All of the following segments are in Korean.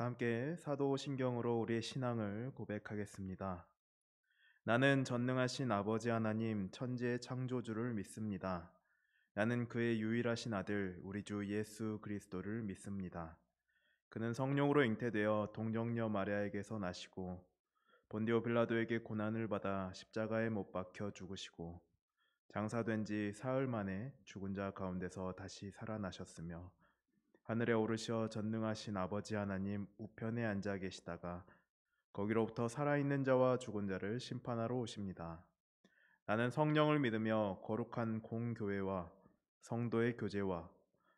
다 함께 사도신경으로 우리의 신앙을 고백하겠습니다. 나는 전능하신 아버지 하나님 천지의 창조주를 믿습니다. 나는 그의 유일하신 아들 우리 주 예수 그리스도를 믿습니다. 그는 성령으로 잉태되어 동정녀 마리아에게서 나시고 본디오 빌라도에게 고난을 받아 십자가에 못 박혀 죽으시고 장사된 지 사흘 만에 죽은 자 가운데서 다시 살아나셨으며 하늘에 오르셔 전능하신 아버지 하나님 우편에 앉아 계시다가 거기로부터 살아있는 자와 죽은 자를 심판하러 오십니다. 나는 성령을 믿으며 거룩한 공교회와 성도의 교제와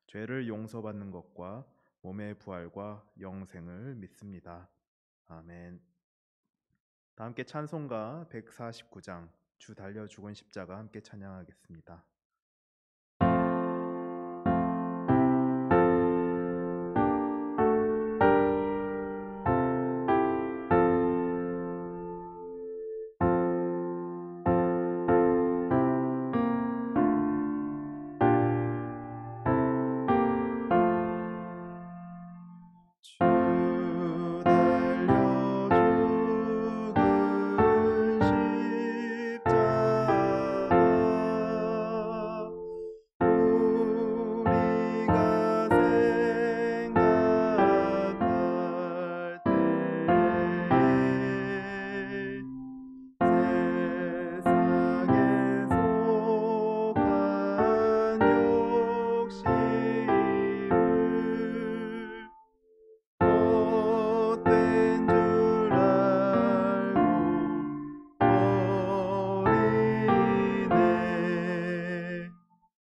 죄를 용서받는 것과 몸의 부활과 영생을 믿습니다. 아멘. 다 함께 찬송가 149장 주 달려 죽은 십자가 함께 찬양하겠습니다. 주 달려 죽은 십자가 우리가 생각할 때에 세상에 속한 욕심을 헛된 줄 알고 버리네.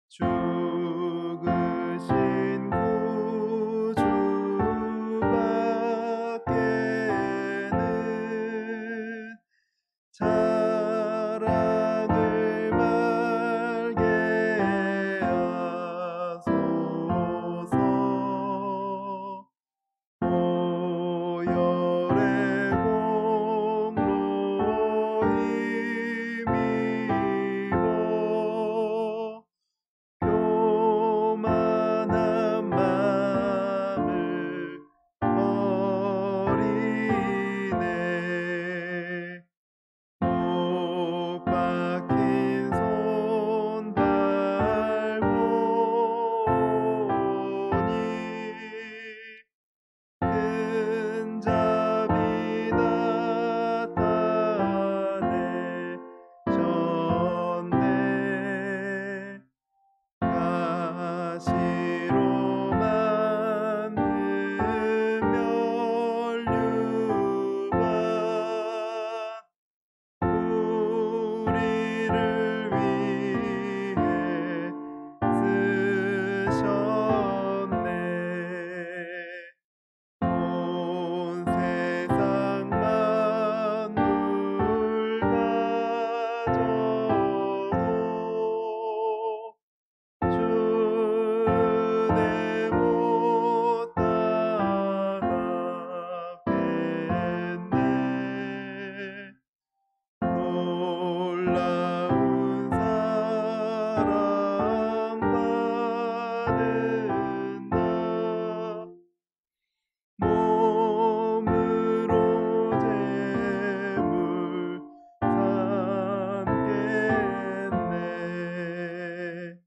죽으신 구주밖에는 자랑을 말게 하소서. 오열의 공로 힘입어 교만한 마음을 버리네. 못 박힌 손 밟으니 큰 자비 나타내셨네. 가시로 만든 면류관 우리를 위해 쓰셨네. 온 세상 만물 가져도 주내 못 따라가겠네. 놀라운 사랑 받은다. 몸으로 재물 삼겠네.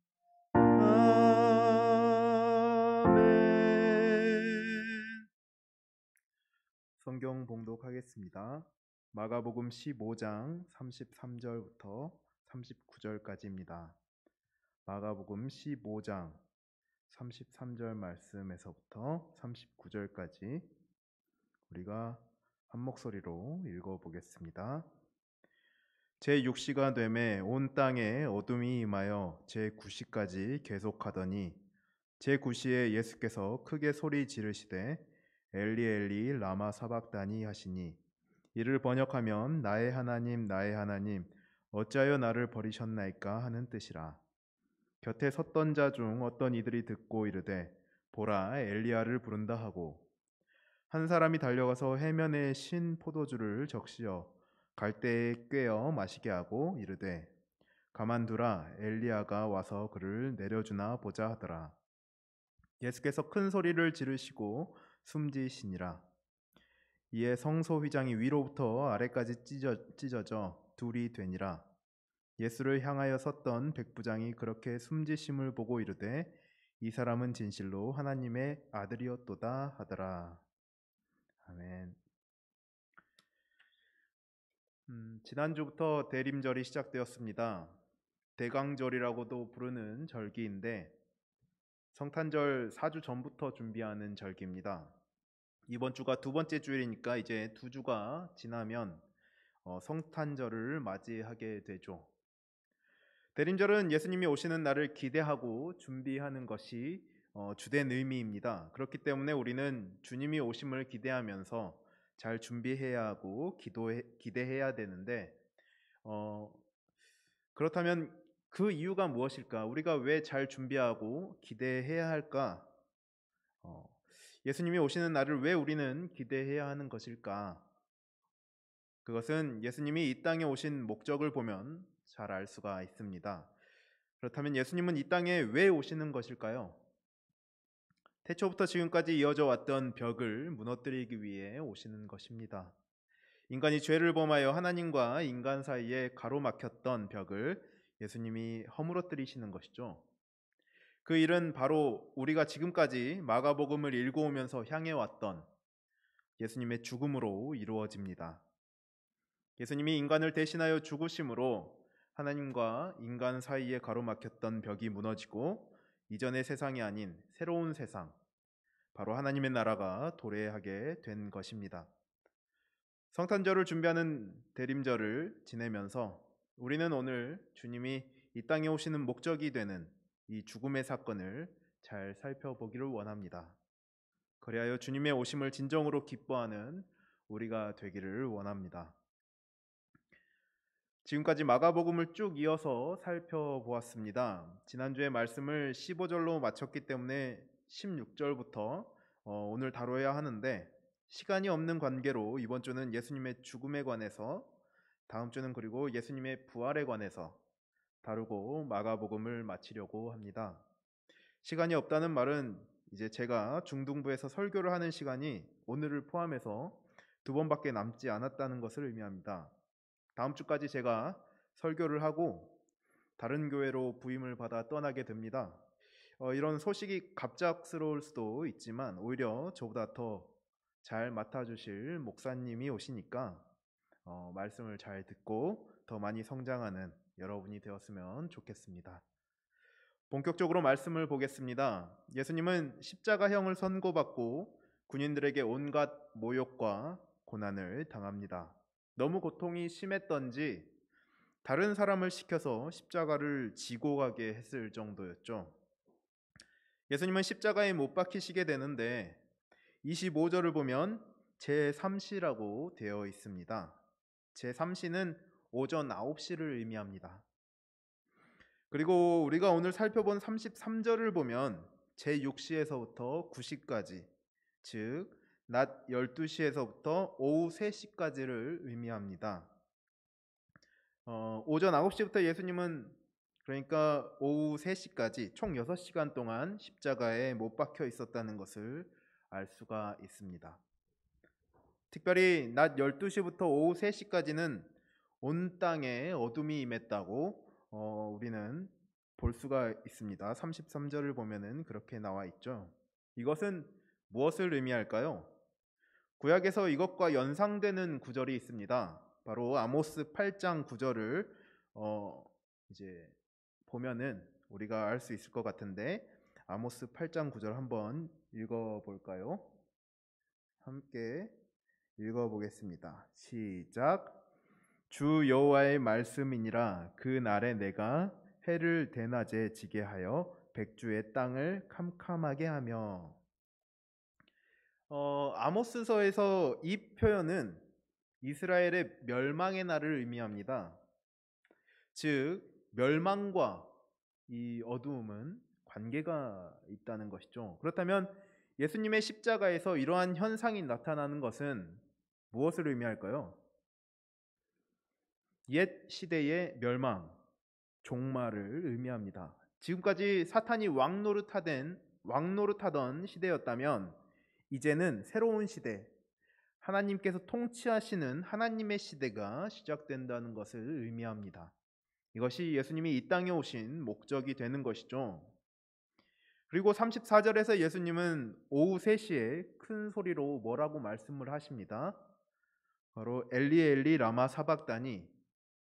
아멘. 성경 봉독하겠습니다. 마가복음 15장 33절부터 39절까지입니다. 마가복음 15장 33절 말씀에서부터 39절까지 우리가 한 목소리로 읽어보겠습니다. 제6시가 되매 온 땅에 어둠이 임하여 제9시까지 계속하더니 제9시에 예수께서 크게 소리 지르시되 엘리 엘리 라마 사박다니 하시니 이를 번역하면 나의 하나님 어찌하여 나를 버리셨나이까 하는 뜻이라. 곁에 섰던 자 중 어떤 이들이 듣고 이르되 보라 엘리야를 부른다 하고 한 사람이 달려가서 해면에 신 포도주를 적시어 갈대에 꿰어 마시게 하고 이르되 가만두라 엘리야가 와서 그를 내려주나 보자 하더라. 예수께서 큰 소리를 지르시고 숨지시니라. 이에 성소 휘장이 위로부터 아래까지 찢어져 둘이 되니라. 예수를 향하여 섰던 백부장이 그렇게 숨지심을 보고 이르되 이 사람은 진실로 하나님의 아들이었도다 하더라. 아멘. 지난주부터 대림절이 시작되었습니다. 대강절이라고도 부르는 절기인데 성탄절 4주 전부터 준비하는 절기입니다. 이번 주가 두 번째 주일이니까 이제 두 주가 지나면 성탄절을 맞이하게 되죠. 대림절은 예수님이 오시는 날을 기대하고 준비하는 것이 주된 의미입니다. 그렇기 때문에 우리는 주님이 오심을 기대하면서 잘 준비해야 하고 기대해야 되는데 그렇다면 그 이유가 무엇일까? 우리가 왜 잘 준비하고 기대해야 할까? 예수님이 오시는 날을 왜 우리는 기대해야 하는 것일까? 그것은 예수님이 이 땅에 오신 목적을 보면 잘 알 수가 있습니다. 그렇다면 예수님은 이 땅에 왜 오시는 것일까요? 태초부터 지금까지 이어져 왔던 벽을 무너뜨리기 위해 오시는 것입니다. 인간이 죄를 범하여 하나님과 인간 사이에 가로막혔던 벽을 예수님이 허물어뜨리시는 것이죠. 그 일은 바로 우리가 지금까지 마가복음을 읽어오면서 향해 왔던 예수님의 죽음으로 이루어집니다. 예수님이 인간을 대신하여 죽으심으로 하나님과 인간 사이에 가로막혔던 벽이 무너지고 이전의 세상이 아닌 새로운 세상, 바로 하나님의 나라가 도래하게 된 것입니다. 성탄절을 준비하는 대림절을 지내면서 우리는 오늘 주님이 이 땅에 오시는 목적이 되는 이 죽음의 사건을 잘 살펴보기를 원합니다. 그리하여 주님의 오심을 진정으로 기뻐하는 우리가 되기를 원합니다. 지금까지 마가복음을 쭉 이어서 살펴보았습니다. 지난주에 말씀을 15절로 마쳤기 때문에 16절부터 오늘 다뤄야 하는데 시간이 없는 관계로 이번 주는 예수님의 죽음에 관해서, 다음 주는 그리고 예수님의 부활에 관해서 다루고 마가복음을 마치려고 합니다. 시간이 없다는 말은 이제 제가 중등부에서 설교를 하는 시간이 오늘을 포함해서 두 번밖에 남지 않았다는 것을 의미합니다. 다음 주까지 제가 설교를 하고 다른 교회로 부임을 받아 떠나게 됩니다. 이런 소식이 갑작스러울 수도 있지만 오히려 저보다 더 잘 맡아주실 목사님이 오시니까 말씀을 잘 듣고 더 많이 성장하는 여러분이 되었으면 좋겠습니다. 본격적으로 말씀을 보겠습니다. 예수님은 십자가형을 선고받고 군인들에게 온갖 모욕과 고난을 당합니다. 너무 고통이 심했던지 다른 사람을 시켜서 십자가를 지고 가게 했을 정도였죠. 예수님은 십자가에 못 박히시게 되는데 25절을 보면 제3시라고 되어 있습니다. 제3시는 오전 9시를 의미합니다. 그리고 우리가 오늘 살펴본 33절을 보면 제6시에서부터 9시까지, 즉 낮 12시에서부터 오후 3시까지를 의미합니다. 오전 9시부터 예수님은 그러니까 오후 3시까지 총 6시간 동안 십자가에 못 박혀 있었다는 것을 알 수가 있습니다. 특별히 낮 12시부터 오후 3시까지는 온 땅에 어둠이 임했다고 우리는 볼 수가 있습니다. 33절을 보면은 그렇게 나와 있죠. 이것은 무엇을 의미할까요? 구약에서 이것과 연상되는 구절이 있습니다. 바로 아모스 8장 9절을 이제 보면은 우리가 알 수 있을 것 같은데 아모스 8장 9절 한번 읽어볼까요? 함께 읽어보겠습니다. 시작. 주 여호와의 말씀이니라. 그 날에 내가 해를 대낮에 지게 하여 백주의 땅을 캄캄하게 하며. 아모스서에서 이 표현은 이스라엘의 멸망의 날을 의미합니다. 즉 멸망과 이 어두움은 관계가 있다는 것이죠. 그렇다면 예수님의 십자가에서 이러한 현상이 나타나는 것은 무엇을 의미할까요? 옛 시대의 멸망, 종말을 의미합니다. 지금까지 사탄이 왕노릇하던 시대였다면 이제는 새로운 시대, 하나님께서 통치하시는 하나님의 시대가 시작된다는 것을 의미합니다. 이것이 예수님이 이 땅에 오신 목적이 되는 것이죠. 그리고 34절에서 예수님은 오후 3시에 큰 소리로 뭐라고 말씀을 하십니다. 바로 엘리 엘리 라마 사박다니,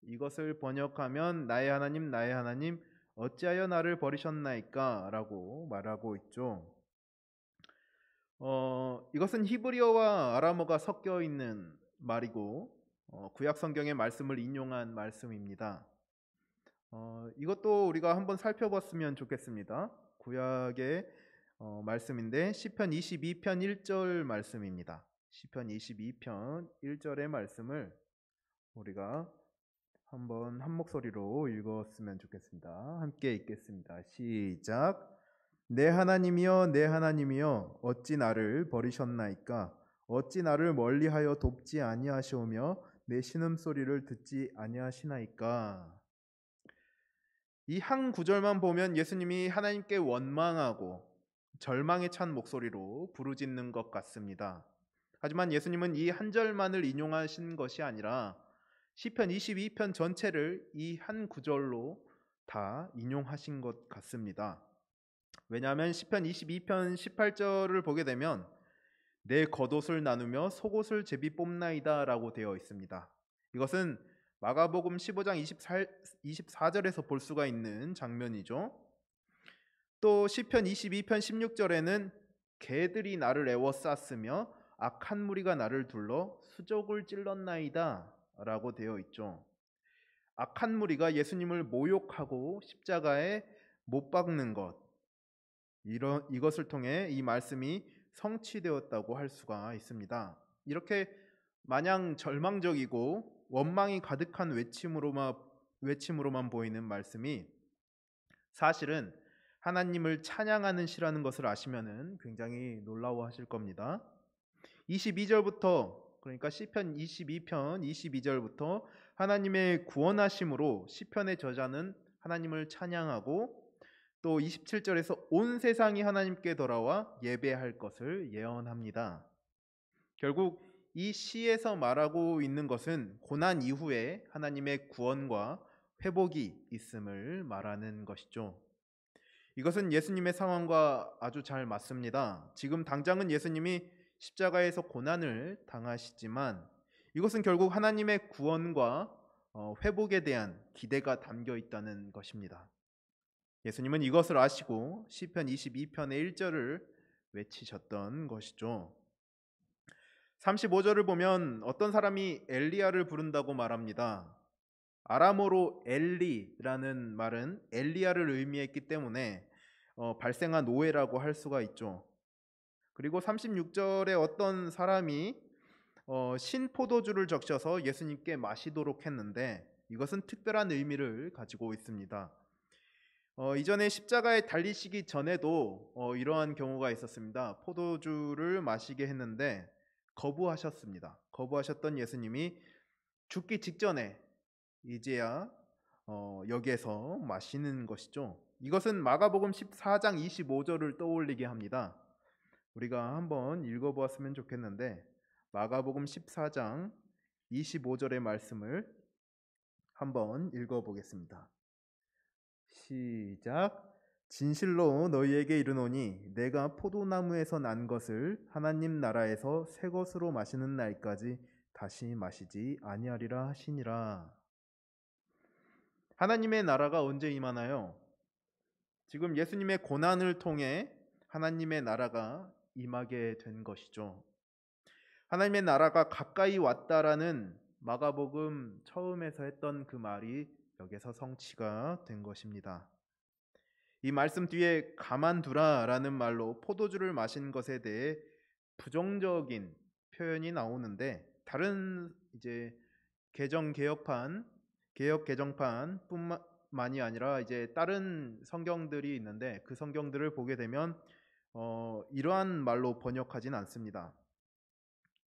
이것을 번역하면 나의 하나님 어찌하여 나를 버리셨나이까 라고 말하고 있죠. 이것은 히브리어와 아람어가 섞여 있는 말이고 구약 성경의 말씀을 인용한 말씀입니다. 이것도 우리가 한번 살펴봤으면 좋겠습니다. 구약의 말씀인데 시편 22편 1절 말씀입니다. 시편 22편 1절의 말씀을 우리가 한번 한 목소리로 읽었으면 좋겠습니다. 함께 읽겠습니다. 시작. 내 하나님이여 내 하나님이여 어찌 나를 버리셨나이까? 어찌 나를 멀리하여 돕지 아니하시오며 내 신음소리를 듣지 아니하시나이까? 이 한 구절만 보면 예수님이 하나님께 원망하고 절망에 찬 목소리로 부르짖는 것 같습니다. 하지만 예수님은 이 한 절만을 인용하신 것이 아니라 시편 22편 전체를 이 한 구절로 다 인용하신 것 같습니다. 왜냐하면 시편 22편 18절을 보게 되면 내 겉옷을 나누며 속옷을 제비 뽑나이다 라고 되어 있습니다. 이것은 마가복음 15장 24절에서 볼 수가 있는 장면이죠. 또 시편 22편 16절에는 개들이 나를 애워쌌으며 악한 무리가 나를 둘러 수족을 찔렀나이다 라고 되어 있죠. 악한 무리가 예수님을 모욕하고 십자가에 못 박는 것, 이것을 통해 이 말씀이 성취되었다고 할 수가 있습니다. 이렇게 마냥 절망적이고 원망이 가득한 외침으로만 보이는 말씀이 사실은 하나님을 찬양하는 시라는 것을 아시면은 굉장히 놀라워하실 겁니다. 22절부터, 그러니까 시편 22편 22절부터 하나님의 구원하심으로 시편의 저자는 하나님을 찬양하고 또 27절에서 온 세상이 하나님께 돌아와 예배할 것을 예언합니다. 결국 이 시에서 말하고 있는 것은 고난 이후에 하나님의 구원과 회복이 있음을 말하는 것이죠. 이것은 예수님의 상황과 아주 잘 맞습니다. 지금 당장은 예수님이 십자가에서 고난을 당하시지만 이것은 결국 하나님의 구원과 회복에 대한 기대가 담겨 있다는 것입니다. 예수님은 이것을 아시고 시편 22편의 1절을 외치셨던 것이죠. 35절을 보면 어떤 사람이 엘리야를 부른다고 말합니다. 아람어로 엘리라는 말은 엘리야를 의미했기 때문에 발생한 오해라고 할 수가 있죠. 그리고 36절에 어떤 사람이 신포도주를 적셔서 예수님께 마시도록 했는데 이것은 특별한 의미를 가지고 있습니다. 이전에 십자가에 달리시기 전에도 이러한 경우가 있었습니다. 포도주를 마시게 했는데 거부하셨습니다. 거부하셨던 예수님이 죽기 직전에 이제야 여기에서 마시는 것이죠. 이것은 마가복음 14장 25절을 떠올리게 합니다. 우리가 한번 읽어보았으면 좋겠는데 마가복음 14장 25절의 말씀을 한번 읽어보겠습니다. 시작. 진실로 너희에게 이르노니 내가 포도나무에서 난 것을 하나님 나라에서 새 것으로 마시는 날까지 다시 마시지 아니하리라 하시니라. 하나님의 나라가 언제 임하나요? 지금 예수님의 고난을 통해 하나님의 나라가 임하게 된 것이죠. 하나님의 나라가 가까이 왔다라는 마가복음 처음에서 했던 그 말이 여기서 성취가 된 것입니다. 이 말씀 뒤에 가만두라라는 말로 포도주를 마신 것에 대해 부정적인 표현이 나오는데 다른 이제 개역 개정판뿐만이 아니라 이제 다른 성경들이 있는데 그 성경들을 보게 되면 이러한 말로 번역하진 않습니다.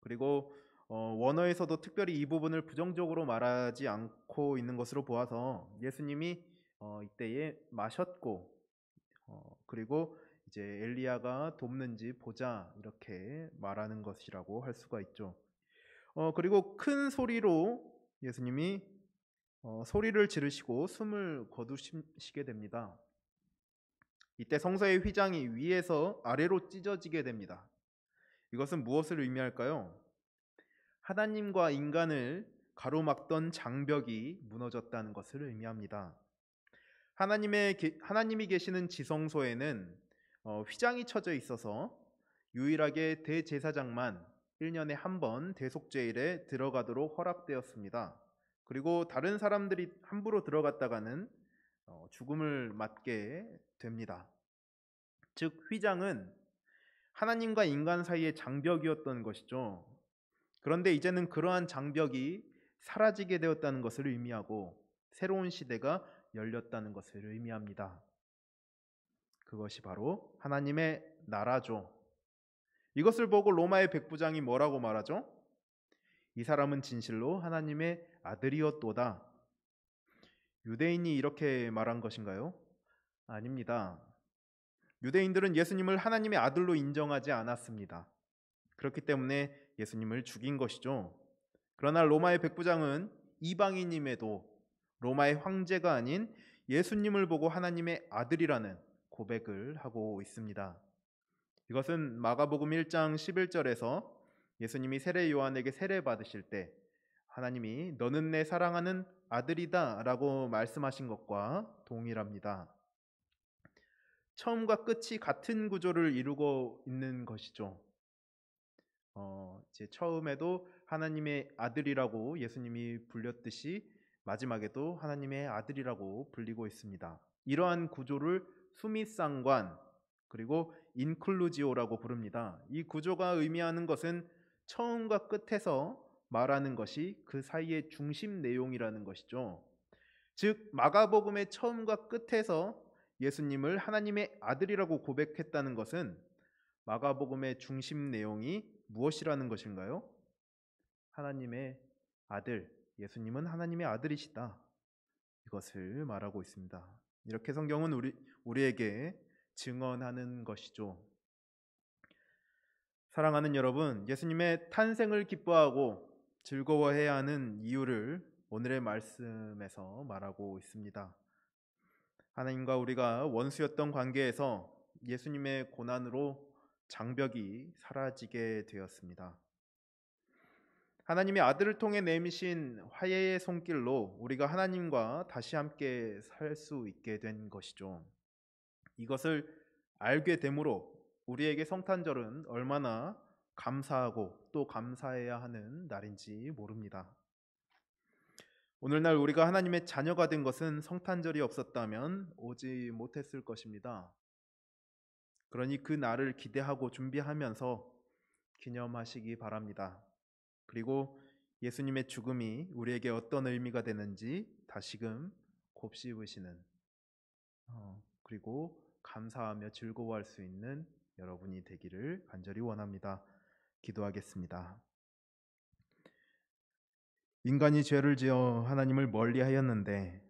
그리고 원어에서도 특별히 이 부분을 부정적으로 말하지 않고 있는 것으로 보아서 예수님이 이때에 마셨고 그리고 이제 엘리야가 돕는지 보자 이렇게 말하는 것이라고 할 수가 있죠. 그리고 큰 소리로 예수님이 소리를 지르시고 숨을 거두시게 됩니다. 이때 성서의 휘장이 위에서 아래로 찢어지게 됩니다. 이것은 무엇을 의미할까요? 하나님과 인간을 가로막던 장벽이 무너졌다는 것을 의미합니다. 하나님이 계시는 지성소에는 휘장이 쳐져 있어서 유일하게 대제사장만 1년에 한 번 대속죄일에 들어가도록 허락되었습니다. 그리고 다른 사람들이 함부로 들어갔다가는 죽음을 맞게 됩니다. 즉 휘장은 하나님과 인간 사이의 장벽이었던 것이죠. 그런데 이제는 그러한 장벽이 사라지게 되었다는 것을 의미하고 새로운 시대가 열렸다는 것을 의미합니다. 그것이 바로 하나님의 나라죠. 이것을 보고 로마의 백부장이 뭐라고 말하죠? 이 사람은 진실로 하나님의 아들이었도다. 유대인이 이렇게 말한 것인가요? 아닙니다. 유대인들은 예수님을 하나님의 아들로 인정하지 않았습니다. 그렇기 때문에 예수님을 죽인 것이죠. 그러나 로마의 백부장은 이방인임에도 로마의 황제가 아닌 예수님을 보고 하나님의 아들이라는 고백을 하고 있습니다. 이것은 마가복음 1장 11절에서 예수님이 세례 요한에게 세례 받으실 때 하나님이 너는 내 사랑하는 아들이다 라고 말씀하신 것과 동일합니다. 처음과 끝이 같은 구조를 이루고 있는 것이죠. 이제 처음에도 하나님의 아들이라고 예수님이 불렸듯이 마지막에도 하나님의 아들이라고 불리고 있습니다. 이러한 구조를 수미상관 그리고 인클루지오라고 부릅니다. 이 구조가 의미하는 것은 처음과 끝에서 말하는 것이 그 사이의 중심 내용이라는 것이죠. 즉 마가복음의 처음과 끝에서 예수님을 하나님의 아들이라고 고백했다는 것은 마가복음의 중심 내용이 무엇이라는 것인가요? 하나님의 아들, 예수님은 하나님의 아들이시다. 이것을 말하고 있습니다. 이렇게 성경은 우리에게 증언하는 것이죠. 사랑하는 여러분, 예수님의 탄생을 기뻐하고 즐거워해야 하는 이유를 오늘의 말씀에서 말하고 있습니다. 하나님과 우리가 원수였던 관계에서 예수님의 고난으로 장벽이 사라지게 되었습니다. 하나님의 아들을 통해 내미신 화해의 손길로 우리가 하나님과 다시 함께 살 수 있게 된 것이죠. 이것을 알게 되므로 우리에게 성탄절은 얼마나 감사하고 또 감사해야 하는 날인지 모릅니다. 오늘날 우리가 하나님의 자녀가 된 것은 성탄절이 없었다면 오지 못했을 것입니다. 그러니 그 날을 기대하고 준비하면서 기념하시기 바랍니다. 그리고 예수님의 죽음이 우리에게 어떤 의미가 되는지 다시금 곱씹으시는 그리고 감사하며 즐거워할 수 있는 여러분이 되기를 간절히 원합니다. 기도하겠습니다. 인간이 죄를 지어 하나님을 멀리하였는데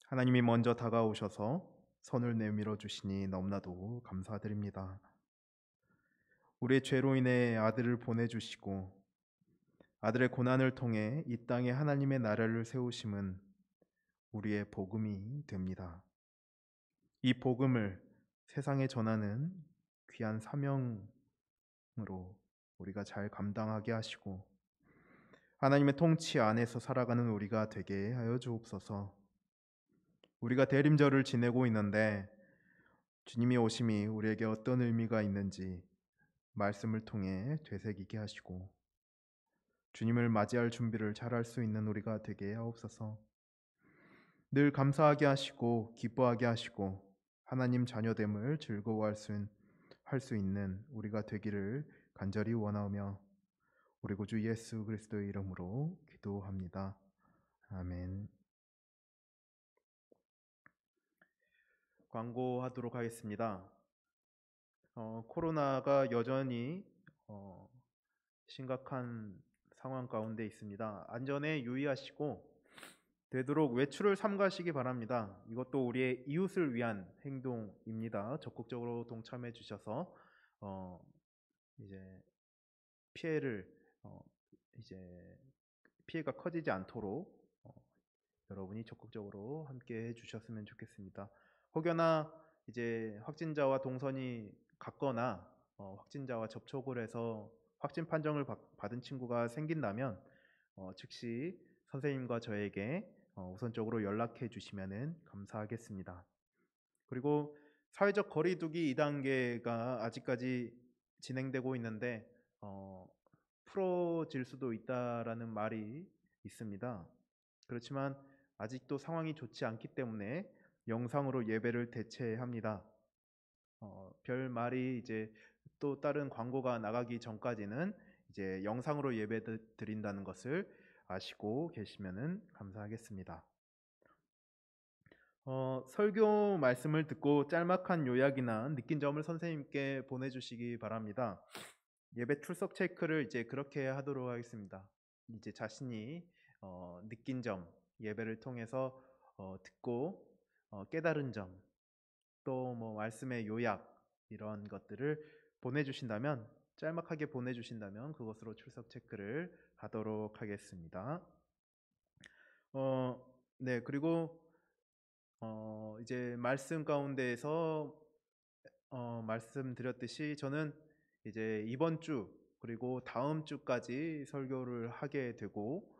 하나님이 먼저 다가오셔서 손을 내밀어 주시니 너무나도 감사드립니다. 우리의 죄로 인해 아들을 보내주시고 아들의 고난을 통해 이 땅에 하나님의 나라를 세우심은 우리의 복음이 됩니다. 이 복음을 세상에 전하는 귀한 사명으로 우리가 잘 감당하게 하시고 하나님의 통치 안에서 살아가는 우리가 되게 하여 주옵소서. 우리가 대림절을 지내고 있는데 주님이 오심이 우리에게 어떤 의미가 있는지 말씀을 통해 되새기게 하시고 주님을 맞이할 준비를 잘할 수 있는 우리가 되게 하옵소서. 늘 감사하게 하시고 기뻐하게 하시고 하나님 자녀됨을 즐거워할 수 있는 우리가 되기를 간절히 원하며 우리 구주 예수 그리스도의 이름으로 기도합니다. 아멘. 광고하도록 하겠습니다. 코로나가 여전히 심각한 상황 가운데 있습니다. 안전에 유의하시고 되도록 외출을 삼가시기 바랍니다. 이것도 우리의 이웃을 위한 행동입니다. 적극적으로 동참해 주셔서 이제 피해를 이제 피해가 커지지 않도록 여러분이 적극적으로 함께 해주셨으면 좋겠습니다. 혹여나 이제 확진자와 동선이 같거나 확진자와 접촉을 해서 확진 판정을 받은 친구가 생긴다면 즉시 선생님과 저에게 우선적으로 연락해 주시면 감사하겠습니다. 그리고 사회적 거리두기 2단계가 아직까지 진행되고 있는데 어, 풀어질 수도 있다라는 말이 있습니다. 그렇지만 아직도 상황이 좋지 않기 때문에 영상으로 예배를 대체합니다. 별 말이 이제 또 다른 광고가 나가기 전까지는 이제 영상으로 예배 드린다는 것을 아시고 계시면은 감사하겠습니다. 설교 말씀을 듣고 짤막한 요약이나 느낀 점을 선생님께 보내주시기 바랍니다. 예배 출석 체크를 이제 그렇게 하도록 하겠습니다. 이제 자신이 느낀 점, 예배를 통해서 듣고 깨달은 점, 또 뭐 말씀의 요약 이런 것들을 보내주신다면 짤막하게 보내주신다면 그것으로 출석 체크를 하도록 하겠습니다. 네, 그리고 이제 말씀 가운데에서 말씀드렸듯이 저는 이제 이번 주 그리고 다음 주까지 설교를 하게 되고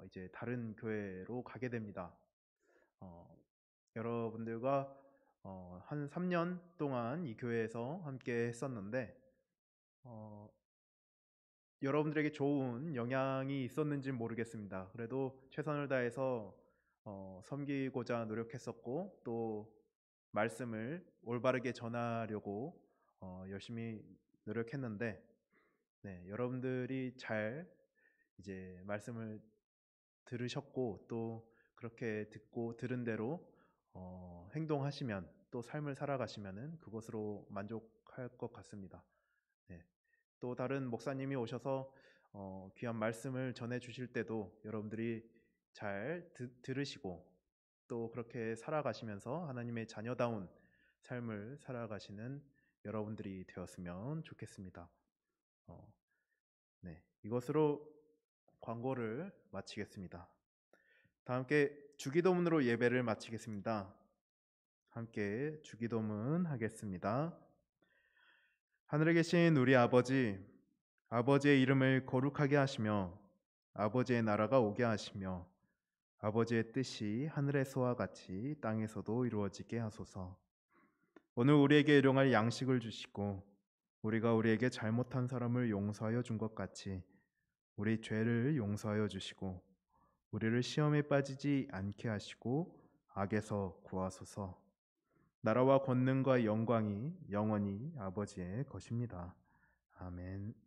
이제 다른 교회로 가게 됩니다. 어, 여러분들과 한 3년 동안 이 교회에서 함께 했었는데 어, 여러분들에게 좋은 영향이 있었는지 모르겠습니다. 그래도 최선을 다해서 섬기고자 노력했었고 또 말씀을 올바르게 전하려고 열심히 노력했는데 네, 여러분들이 잘 이제 말씀을 들으셨고 또 그렇게 듣고 들은 대로 행동하시면 또 삶을 살아가시면은 그것으로 만족할 것 같습니다. 네. 또 다른 목사님이 오셔서 귀한 말씀을 전해 주실 때도 여러분들이 잘 들으시고 또 그렇게 살아가시면서 하나님의 자녀다운 삶을 살아가시는 여러분들이 되었으면 좋겠습니다. 네, 이것으로 광고를 마치겠습니다. 다 함께 주기도문으로 예배를 마치겠습니다. 함께 주기도문 하겠습니다. 하늘에 계신 우리 아버지, 아버지의 이름을 거룩하게 하시며 아버지의 나라가 오게 하시며 아버지의 뜻이 하늘에서와 같이 땅에서도 이루어지게 하소서. 오늘 우리에게 일용할 양식을 주시고 우리가 우리에게 잘못한 사람을 용서하여 준 것 같이 우리 죄를 용서하여 주시고 우리를 시험에 빠지지 않게 하시고 악에서 구하소서. 나라와 권능과 영광이 영원히 아버지의 것입니다. 아멘.